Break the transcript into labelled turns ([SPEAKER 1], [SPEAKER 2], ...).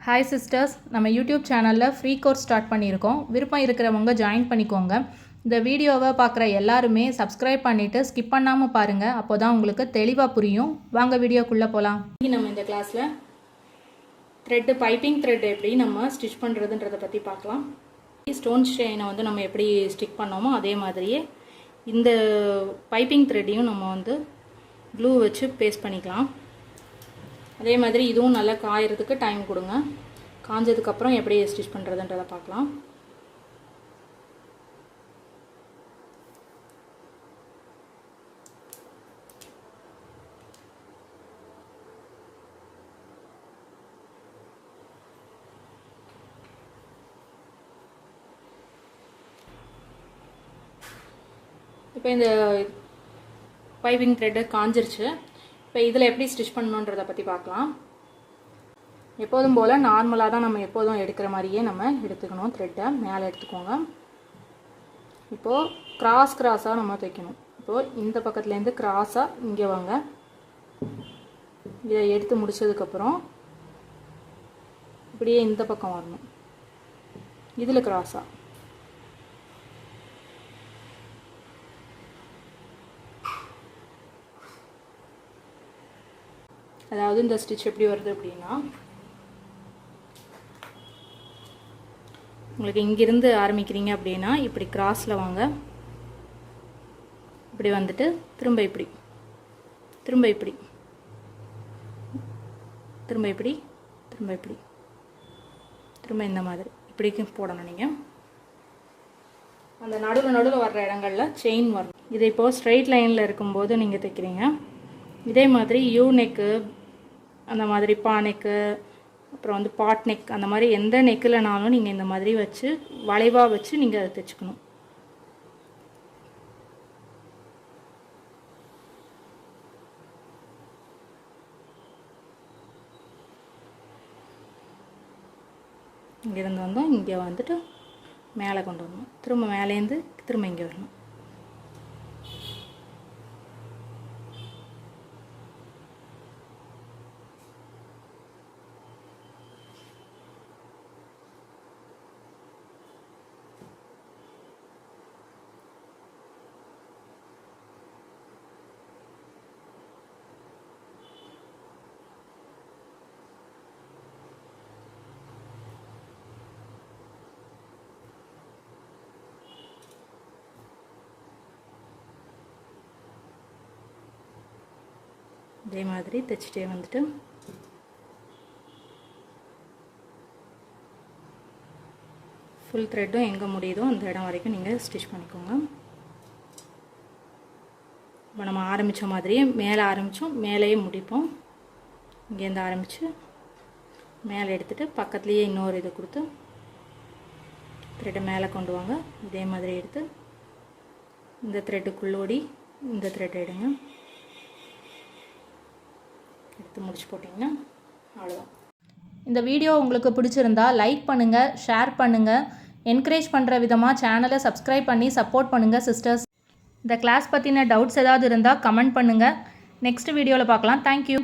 [SPEAKER 1] Hi sisters, நம்ம YouTube சேனலில் free course start பண்ணியிருக்கோம். விருப்பம் இருக்கிறவங்க ஜாயின் பண்ணிக்கோங்க. இந்த வீடியோவை பார்க்குற எல்லாருமே சப்ஸ்கிரைப் பண்ணிவிட்டு ஸ்கிப் பண்ணாமல் பாருங்கள். அப்போ தான் உங்களுக்கு தெளிவாக புரியும். வாங்க வீடியோக்குள்ளே போகலாம். நம்ம இந்த கிளாஸில் பைப்பிங் த்ரெட் எப்படி நம்ம ஸ்டிச் பண்ணுறதுன்றதை பற்றி பார்க்கலாம். ஸ்டோன் ஸ்ட்ரெயினை நம்ம எப்படி ஸ்டிக் பண்ணோமோ அதே மாதிரியே இந்த பைப்பிங் த்ரெட்டையும் நம்ம க்ளூ வச்சு பேஸ்ட் பண்ணிக்கலாம். அதே மாதிரி இதுவும் நல்லா காயறதுக்கு டைம் கொடுங்க. காஞ்சதுக்கப்புறம் எப்படி ஸ்டிச் பண்ணுறதுன்றதை பார்க்கலாம். இப்போ இந்த பைப்பிங் த்ரெட்டு காஞ்சிருச்சு. இப்போ இதில் எப்படி ஸ்டிச் பண்ணணுன்றதை பற்றி பார்க்கலாம். எப்போதும் போல் நார்மலாக தான் நம்ம எப்போதும் எடுக்கிற மாதிரியே நம்ம எடுத்துக்கணும். த்ரெட்டை மேலே எடுத்துக்கோங்க. இப்போது கிராஸாக நம்ம தைக்கணும். இப்போது இந்த பக்கத்துலேருந்து கிராஸாக இங்கே வாங்க. இதை எடுத்து முடித்ததுக்கப்புறம் இப்படியே இந்த பக்கம் வரணும். இதில் கிராஸாக அதாவது இந்த ஸ்டிச் எப்படி வருது அப்படின்னா, உங்களுக்கு இங்கிருந்து ஆரம்பிக்கிறீங்க அப்படின்னா இப்படி கிராஸில் வாங்க. இப்படி வந்துட்டு திரும்ப இப்படி, திரும்ப இப்படி, திரும்ப இப்படி, திரும்ப இப்படி, திரும்ப இந்த மாதிரி இப்படிக்கு போடணும். நீங்கள் அந்த நடுவில் வர்ற இடங்களில் செயின் வரணும். இதை இப்போது ஸ்ட்ரெயிட் லைனில் இருக்கும்போது நீங்கள் தைக்கிறீங்க. இதே மாதிரி யூ நெக்கு, அந்த மாதிரி பா நெக்கு, அப்புறம் பாட் நெக், அந்த மாதிரி எந்த நெக்கில்னாலும் நீங்கள் இந்த மாதிரி வச்சு வளைவாக வச்சு நீங்கள் அதை தைச்சிக்கணும். இங்கேருந்து வந்தோம், இங்கே வந்துட்டு மேலே கொண்டு வரணும். திரும்ப மேலேருந்து திரும்ப இங்கே வரணும். இதே மாதிரி தைச்சிட்டே வந்துட்டு ஃபுல் த்ரெட்டும் எங்கே முடியுதோ அந்த இடம் வரைக்கும் நீங்கள் ஸ்டிச் பண்ணிக்கோங்க. இப்போ நம்ம ஆரம்பித்த மாதிரியே மேலே ஆரம்பித்தோம், மேலேயே முடிப்போம். இங்கேருந்து ஆரம்பித்து மேலே எடுத்துகிட்டு பக்கத்துலேயே இன்னொரு இது கொடுத்து த்ரெட்டை மேலே கொண்டு வாங்க. இதே மாதிரி எடுத்து இந்த த்ரெட்டுக்குள்ளோடி இந்த த்ரெட்டை எடுங்க. எடுத்து முடிச்சு போட்டிங்கன்னா அவ்வளோதான். இந்த வீடியோ உங்களுக்கு பிடிச்சிருந்தா லைக் பண்ணுங்கள், ஷேர் பண்ணுங்கள். என்கரேஜ் பண்ணுற விதமாக சேனலை சப்ஸ்கிரைப் பண்ணி சப்போர்ட் பண்ணுங்கள் சிஸ்டர்ஸ். இந்த கிளாஸ் பற்றின டவுட்ஸ் ஏதாவது இருந்தால் கமெண்ட் பண்ணுங்கள். நெக்ஸ்ட் வீடியோவில் பார்க்கலாம். தேங்க்யூ.